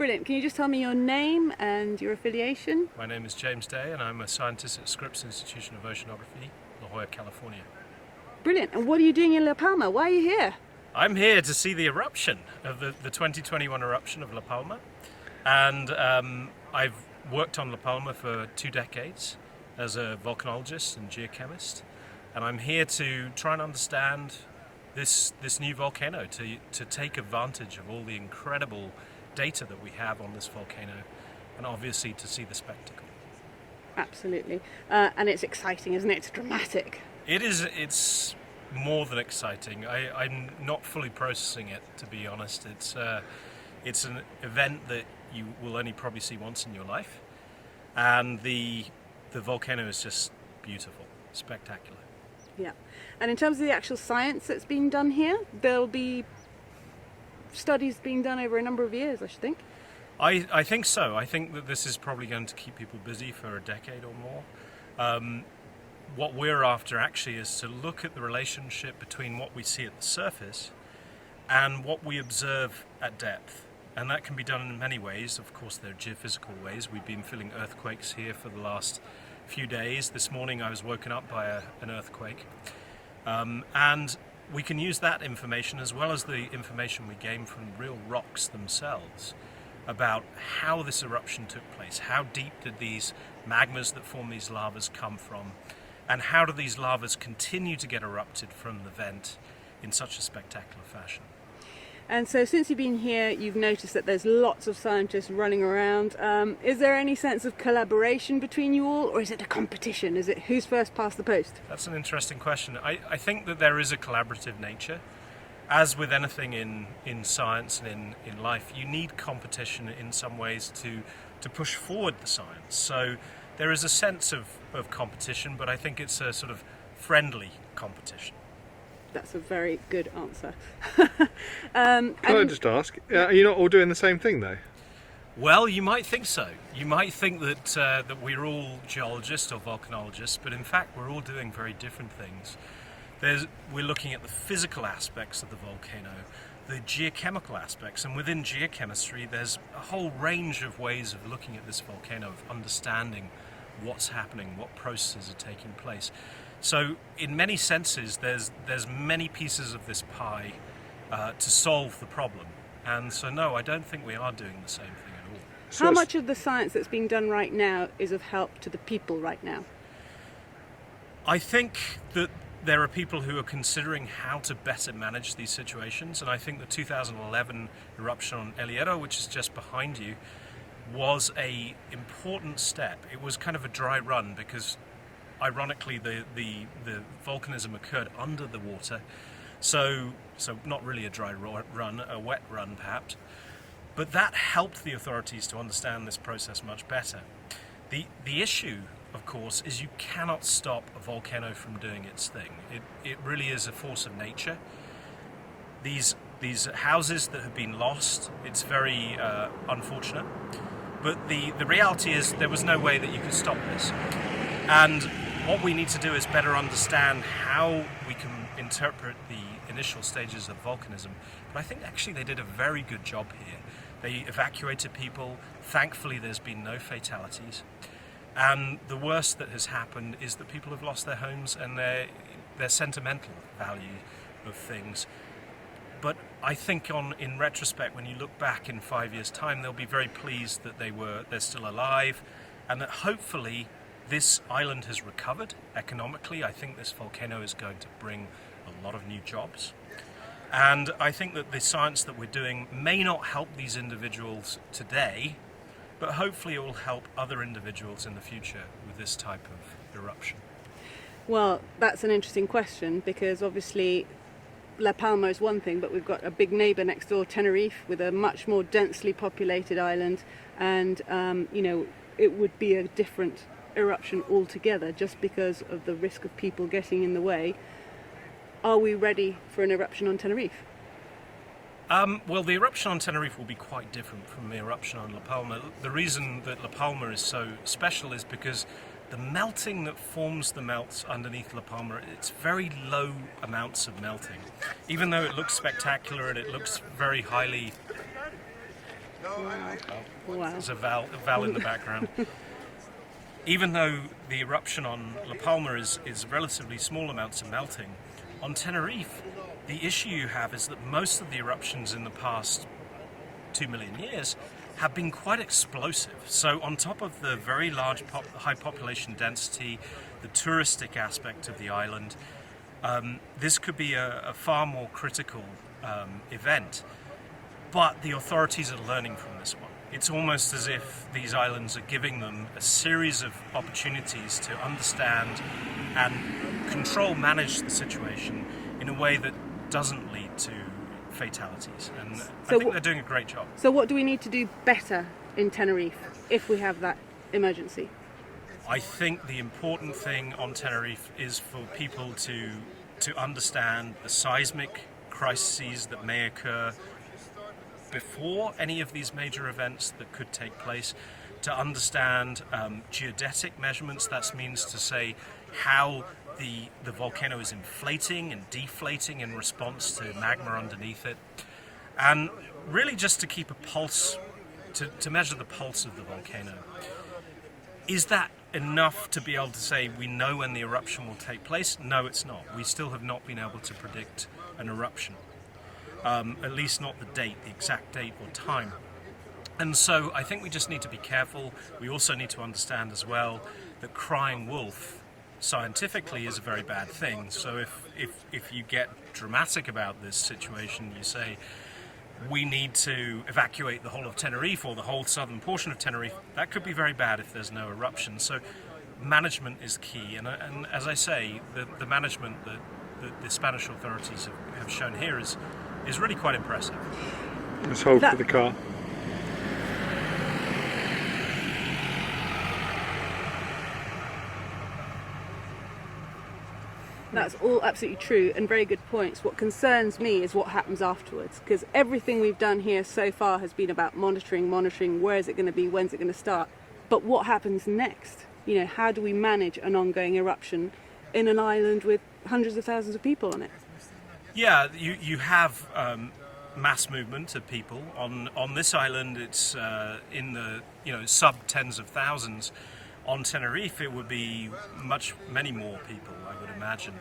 Brilliant. Can you just tell me your name and your affiliation? My name is James Day and I'm a scientist at Scripps Institution of Oceanography, La Jolla, California. Brilliant. And what are you doing in La Palma? Why are you here? I'm here to see the eruption of the 2021 eruption of La Palma. And I've worked on La Palma for 2 decades as a volcanologist and geochemist. And I'm here to try and understand this new volcano, to take advantage of all the incredible data that we have on this volcano, and obviously to see the spectacle. Absolutely. And it's exciting, isn't it? It's dramatic. It is. It's more than exciting. I'm not fully processing it, to be honest. It's an event that you will only probably see once in your life, and the volcano is just beautiful, spectacular. Yeah. And in terms of the actual science that's being done here, there'll be studies being done over a number of years, I should think. I think so. I think that this is probably going to keep people busy for a decade or more. What we're after actually is to look at the relationship between what we see at the surface and what we observe at depth. And that can be done in many ways. Of course, there are geophysical ways. We've been feeling earthquakes here for the last few days. This morning I was woken up by an earthquake. And we can use that information as well as the information we gain from real rocks themselves about how this eruption took place. How deep did these magmas that form these lavas come from? And how do these lavas continue to get erupted from the vent in such a spectacular fashion? And so since you've been here, you've noticed that there's lots of scientists running around. Is there any sense of collaboration between you all, or is it a competition? Is it who's first past the post? That's an interesting question. I think that there is a collaborative nature. As with anything in science and in life, you need competition in some ways to push forward the science. So there is a sense of competition, but I think it's a sort of friendly competition. That's a very good answer. Can I just ask, are you not all doing the same thing though? Well, you might think so. You might think that we're all geologists or volcanologists, but in fact we're all doing very different things. We're looking at the physical aspects of the volcano, the geochemical aspects, and within geochemistry there's a whole range of ways of looking at this volcano, of understanding what's happening, what processes are taking place. So in many senses there's many pieces of this pie to solve the problem. And so no, I don't think we are doing the same thing at all. How much of the science that's being done right now is of help to the people right now? I think that there are people who are considering how to better manage these situations, and I think the 2011 eruption on El Hierro, which is just behind you, was an important step. It was kind of a dry run because ironically the volcanism occurred under the water, so not really a dry run, a wet run perhaps, but that helped the authorities to understand this process much better. The issue, of course, is you cannot stop a volcano from doing its thing. It really is a force of nature. These houses that have been lost, it's very unfortunate, but the reality is there was no way that you could stop this. And what we need to do is better understand how we can interpret the initial stages of volcanism. But I think actually they did a very good job here. They evacuated people. Thankfully there's been no fatalities. And the worst that has happened is that people have lost their homes and their sentimental value of things. But I think in retrospect, when you look back in 5 years' time, they'll be very pleased that they're still alive, and that hopefully this island has recovered economically. I think this volcano is going to bring a lot of new jobs. And I think that the science that we're doing may not help these individuals today, but hopefully it will help other individuals in the future with this type of eruption. Well, that's an interesting question, because obviously La Palma is one thing, but we've got a big neighbour next door, Tenerife, with a much more densely populated island, and it would be a different eruption altogether just because of the risk of people getting in the way. Are we ready for an eruption on Tenerife? Well, the eruption on Tenerife will be quite different from the eruption on La Palma. The reason that La Palma is so special is because the melting that forms the melts underneath La Palma, it's very low amounts of melting. Even though it looks spectacular and it looks very highly Wow. There's a Val in the background. Even though the eruption on La Palma is relatively small amounts of melting, on Tenerife, the issue you have is that most of the eruptions in the past 2 million years have been quite explosive. So on top of the very large high population density, the touristic aspect of the island, this could be a far more critical event. But the authorities are learning from this one. It's almost as if these islands are giving them a series of opportunities to understand and manage the situation in a way that doesn't lead to fatalities. And I think they're doing a great job. So what do we need to do better in Tenerife if we have that emergency? I think the important thing on Tenerife is for people to understand the seismic crises that may occur before any of these major events that could take place, to understand geodetic measurements. That means to say how the volcano is inflating and deflating in response to magma underneath it, and really just to keep a pulse, to measure the pulse of the volcano. Is that enough to be able to say we know when the eruption will take place? No, it's not. We still have not been able to predict an eruption. At least not the date, the exact date or time. And so I think we just need to be careful. We also need to understand as well that crying wolf scientifically is a very bad thing. So if you get dramatic about this situation, you say we need to evacuate the whole of Tenerife or the whole southern portion of Tenerife, that could be very bad if there's no eruption. So management is key. And as I say, the management that the Spanish authorities have shown here is really quite impressive. Let's hold for the car. That's all absolutely true and very good points. What concerns me is what happens afterwards, because everything we've done here so far has been about monitoring, where is it going to be, when's it going to start. But what happens next? You know, how do we manage an ongoing eruption in an island with hundreds of thousands of people on it? Yeah, you have mass movement of people on this island. It's in the sub tens of thousands. On Tenerife, it would be many more people, I would imagine.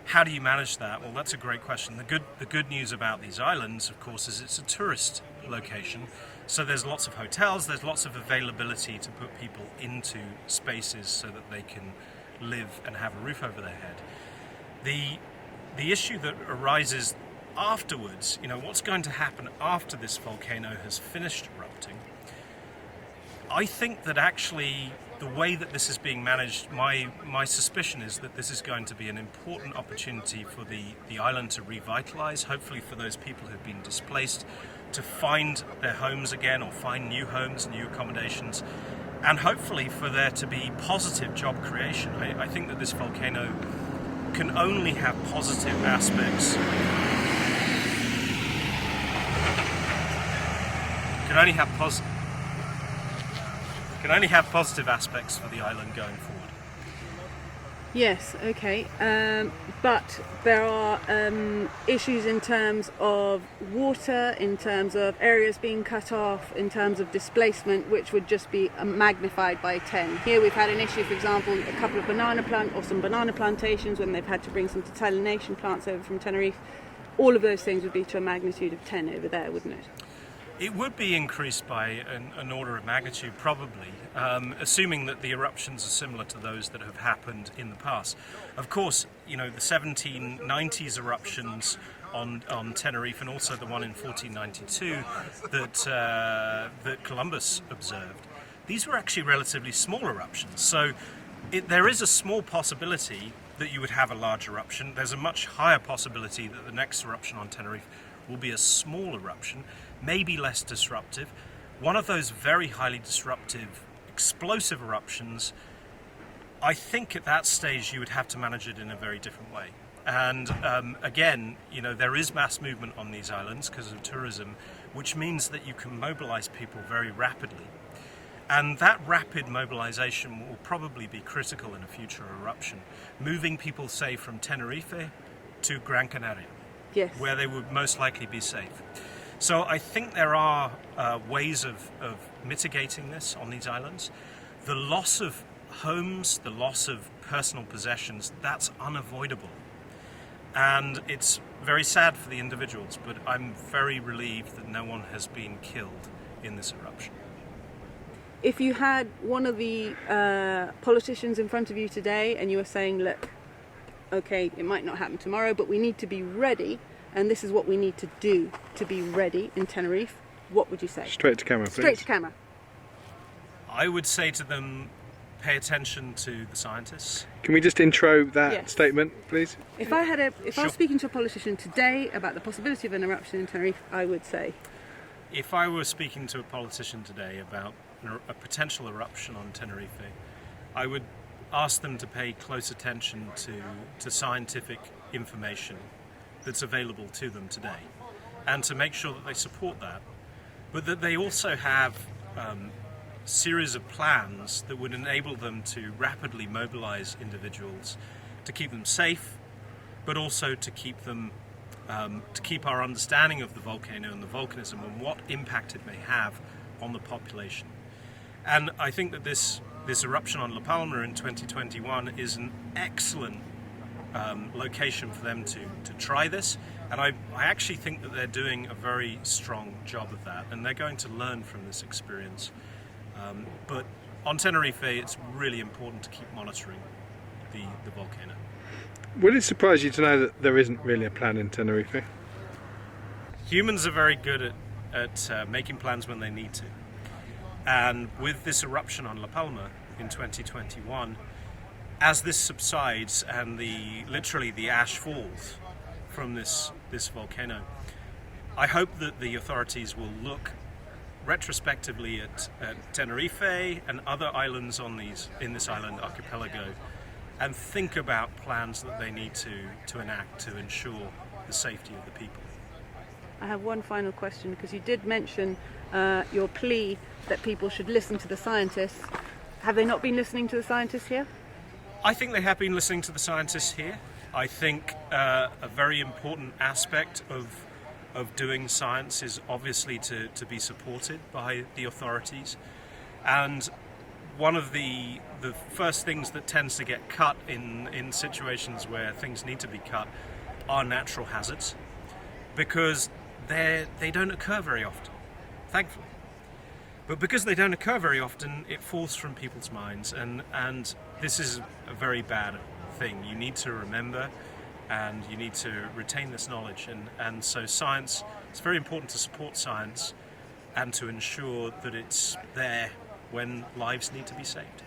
How do you manage that? Well, that's a great question. The good news about these islands, of course, is it's a tourist location. So there's lots of hotels. There's lots of availability to put people into spaces so that they can live and have a roof over their head. The issue that arises afterwards, what's going to happen after this volcano has finished erupting? I think that actually the way that this is being managed, my suspicion is that this is going to be an important opportunity for the island to revitalize, hopefully for those people who've been displaced to find their homes again or find new homes, new accommodations, and hopefully for there to be positive job creation. I think that this volcano can only have positive aspects. Can only have positive aspects for the island going forward. Yes, okay. But there are issues in terms of water, in terms of areas being cut off, in terms of displacement, which would just be magnified by 10. Here we've had an issue, for example, some banana plantations when they've had to bring some desalination plants over from Tenerife. All of those things would be to a magnitude of 10 over there, wouldn't it? It would be increased by an order of magnitude, probably, assuming that the eruptions are similar to those that have happened in the past. Of course, the 1790s eruptions on Tenerife, and also the one in 1492 that Columbus observed, these were actually relatively small eruptions. So there is a small possibility that you would have a large eruption. There's a much higher possibility that the next eruption on Tenerife will be a small eruption, maybe less disruptive. One of those very highly disruptive, explosive eruptions, I think at that stage you would have to manage it in a very different way. And again, there is mass movement on these islands because of tourism, which means that you can mobilize people very rapidly. And that rapid mobilization will probably be critical in a future eruption, moving people, say, from Tenerife to Gran Canaria. Yes. Where they would most likely be safe. So I think there are ways of mitigating this on these islands. The loss of homes, the loss of personal possessions, that's unavoidable. And it's very sad for the individuals, but I'm very relieved that no one has been killed in this eruption. If you had one of the politicians in front of you today and you were saying, look, okay, it might not happen tomorrow, but we need to be ready, and this is what we need to do to be ready in Tenerife, what would you say? Straight to camera, please. Straight to camera. I would say to them, pay attention to the scientists. Can we just intro that statement, please? If I was speaking to a politician today about the possibility of an eruption in Tenerife, I would say. If I were speaking to a politician today about a potential eruption on Tenerife, I would ask them to pay close attention to scientific information that's available to them today, and to make sure that they support that, but that they also have series of plans that would enable them to rapidly mobilize individuals to keep them safe, but also to keep them to keep our understanding of the volcano and the volcanism and what impact it may have on the population. And I think that this eruption on La Palma in 2021 is an excellent location for them to try this, and I actually think that they're doing a very strong job of that, and they're going to learn from this experience. But on Tenerife, it's really important to keep monitoring the volcano. Would it surprise you to know that there isn't really a plan in Tenerife? Humans are very good at making plans when they need to. And with this eruption on La Palma in 2021, as this subsides and literally the ash falls from this volcano, I hope that the authorities will look retrospectively at Tenerife and other islands in this island archipelago, and think about plans that they need to enact to ensure the safety of the people. I have one final question, because you did mention your plea that people should listen to the scientists. Have they not been listening to the scientists here? I think they have been listening to the scientists here. I think a very important aspect of doing science is obviously to be supported by the authorities. And one of the first things that tends to get cut in situations where things need to be cut are natural hazards, because they don't occur very often, thankfully. But because they don't occur very often, it falls from people's minds, and this is a very bad thing. You need to remember, and you need to retain this knowledge, and so science, it's very important to support science and to ensure that it's there when lives need to be saved.